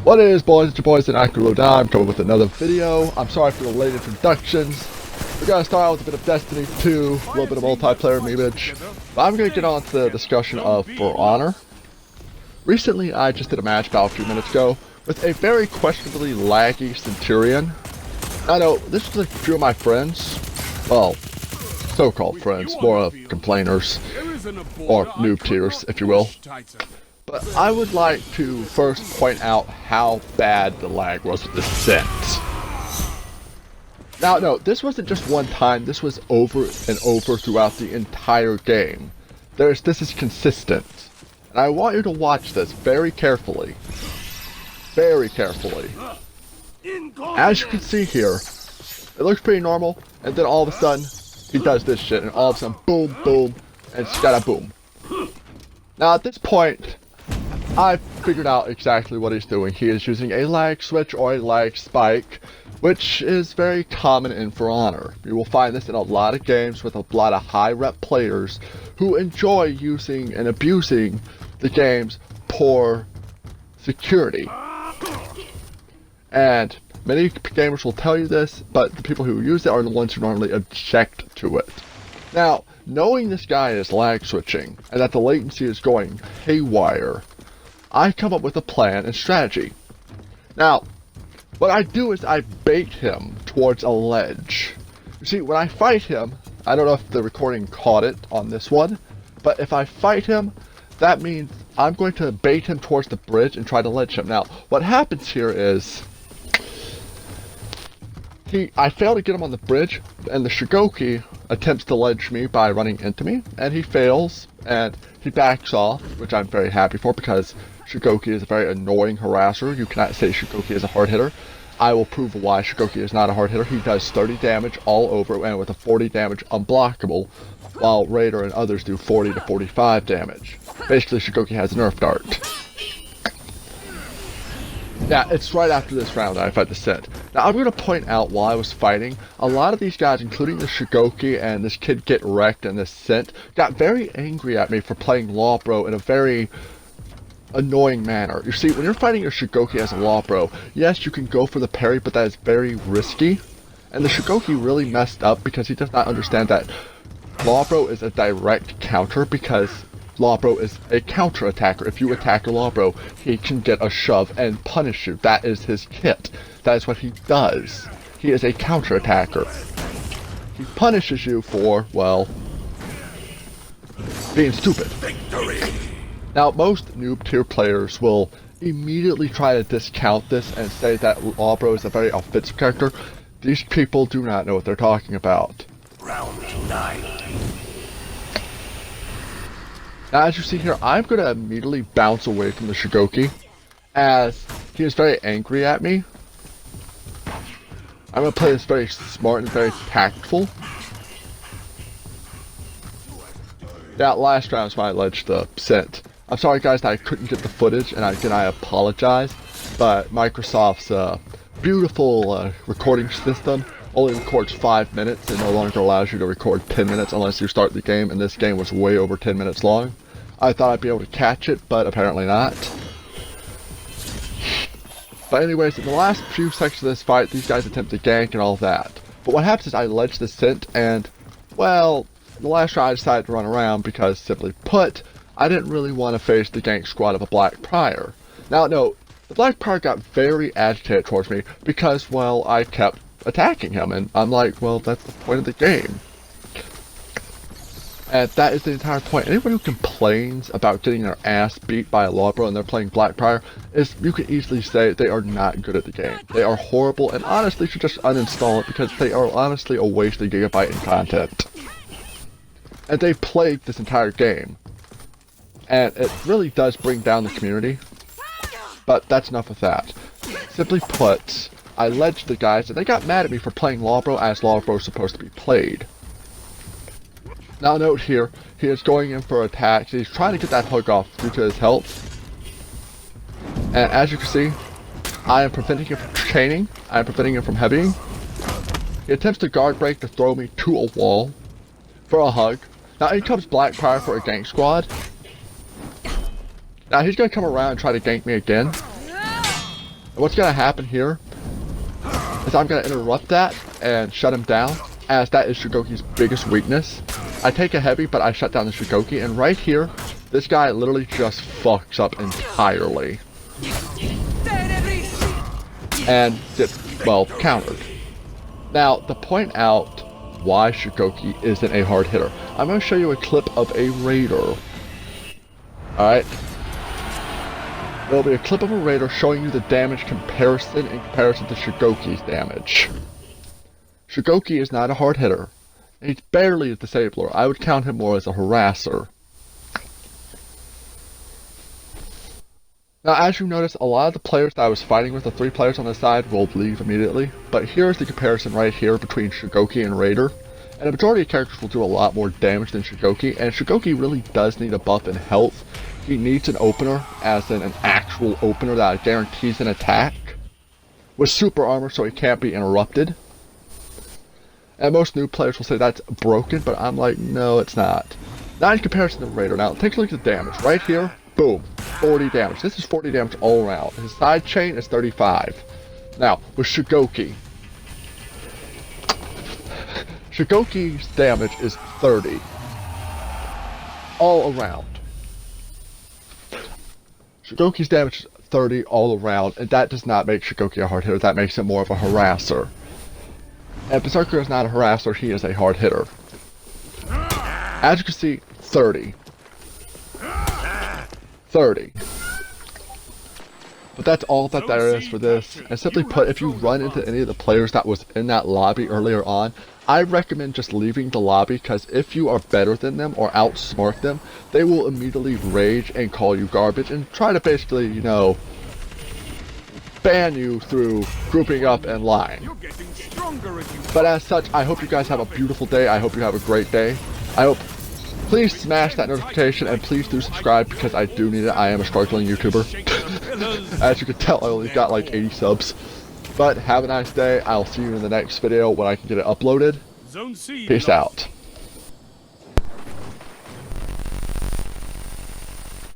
What is, boys? It's your boys, and I'm coming with another video. I'm sorry for the late introductions. We're gonna start out with a bit of Destiny 2, a little bit of multiplayer memeage. But I'm gonna get on to the discussion of For Honor. Recently, I just did a match about a few minutes ago with a very questionably laggy Centurion. I know, this was a few of my friends. Well, so-called friends, more of complainers. Or noob tiers, if you will. But I would like to first point out how bad the lag was with the Descent. Now, no, this wasn't just one time, this was over and over throughout the entire game. This is consistent. And I want you to watch this very carefully. Very carefully. As you can see here, it looks pretty normal, and then all of a sudden, he does this shit, and all of a sudden, boom, boom, and scada boom. Now at this point, I've figured out exactly what he's doing. He is using a lag switch or a lag spike, which is very common in For Honor. You will find this in a lot of games with a lot of high rep players who enjoy using and abusing the game's poor security. And many gamers will tell you this, but the people who use it are the ones who normally object to it. Now, knowing this guy is lag switching and that the latency is going haywire, I come up with a plan and strategy. Now, what I do is I bait him towards a ledge. You see, when I fight him, I don't know if the recording caught it on this one, but if I fight him, that means I'm going to bait him towards the bridge and try to ledge him. Now, what happens here is, I fail to get him on the bridge, and the Shigoki attempts to ledge me by running into me, and he fails, and he backs off, which I'm very happy for because Shigoki is a very annoying harasser. You cannot say Shigoki is a hard hitter. I will prove why Shigoki is not a hard hitter. He does 30 damage all over, and with a 40 damage unblockable, while Raider and others do 40 to 45 damage. Basically, Shigoki has a nerf dart. Yeah, it's right after this round I fight the Descent. Now, I'm going to point out while I was fighting, a lot of these guys, including the Shigoki and this kid Get Wrecked and the Descent, got very angry at me for playing Lawbro in a very annoying manner. You see, when you're fighting your Shigoki as a Lawbro, yes, you can go for the parry, but that is very risky. And the Shigoki really messed up because he does not understand that Lawbro is a direct counter, because Lawbro is a counter attacker. If you attack a Lawbro, he can get a shove and punish you. That is his kit. That is what he does. He is a counter attacker. He punishes you for, well, being stupid. Victory. Now, most noob tier players will immediately try to discount this and say that Lawbro is a very offensive character. These people do not know what they're talking about. Round 9. Now, as you see here, I'm going to immediately bounce away from the Shigoki, as he is very angry at me. I'm going to play this very smart and very tactful. Yeah, last round is when I ledged the Descent. I'm sorry guys that I couldn't get the footage, and again I apologize, but Microsoft's beautiful recording system only records 5 minutes and no longer allows you to record 10 minutes unless you start the game, and this game was way over 10 minutes long. I thought I'd be able to catch it, but apparently not. But anyways, in the last few sections of this fight, these guys attempt to gank and all that. But what happens is I ledge the Descent, and, well, in the last round I decided to run around because, simply put, I didn't really want to face the gank squad of a Black Prior. Now, no, the Black Prior got very agitated towards me because, well, I kept attacking him, and I'm like, well, that's the point of the game. And that is the entire point. Anyone who complains about getting their ass beat by a Lawbro and they're playing Black Prior, you can easily say they are not good at the game. They are horrible, and honestly should just uninstall it because they are honestly a waste of gigabyte in content. And they played this entire game. And it really does bring down the community. But that's enough of that. Simply put, I ledged the guys, and they got mad at me for playing Lawbro as Lawbro is supposed to be played. Now note here, he is going in for attacks. He's trying to get that hook off due to his health. And as you can see, I am preventing him from chaining. I am preventing him from heavying. He attempts to guard break to throw me to a wall for a hug. Now in comes Black Prior for a gank squad. Now he's going to come around and try to gank me again. what's going to happen here is I'm going to interrupt that and shut him down, as that is Shigoki's biggest weakness. I take a heavy, but I shut down the Shigoki, and right here, this guy literally just fucks up entirely. And gets, well, countered. Now, to point out why Shigoki isn't a hard hitter, I'm going to show you a clip of a Raider. Alright? There'll be a clip of a Raider showing you the damage comparison in comparison to Shigoki's damage. Shigoki is not a hard hitter. He's barely a disabler. I would count him more as a harasser. Now, as you notice, a lot of the players that I was fighting with, the 3 players on the side, will leave immediately. But here's the comparison right here between Shigoki and Raider. And the majority of characters will do a lot more damage than Shigoki, and Shigoki really does need a buff in health. He needs an opener, as in an actual opener that guarantees an attack, with super armor so he can't be interrupted. And most new players will say that's broken, but I'm like, no, it's not. Not in comparison to Raider. Now, take a look at the damage. Right here, boom, 40 damage. This is 40 damage all around. His side chain is 35. Now, with Shigoki, Shigoki's damage is 30. All around. Shigoki's damage is 30 all around, and that does not make Shigoki a hard hitter. That makes him more of a harasser. And Berserker is not a harasser, he is a hard hitter. As you can see, 30. 30. But that's all that there is for this. And simply put, if you run into any of the players that was in that lobby earlier on, I recommend just leaving the lobby, because if you are better than them or outsmart them, they will immediately rage and call you garbage and try to basically, you know, ban you through grouping up and lying. But as such, I hope you guys have a beautiful day. I hope you have a great day. I hope, please smash that notification and please do subscribe, because I do need it. I am a struggling YouTuber. As you can tell, I only got like 80 subs. But have a nice day. I'll see you in the next video when I can get it uploaded. Peace out.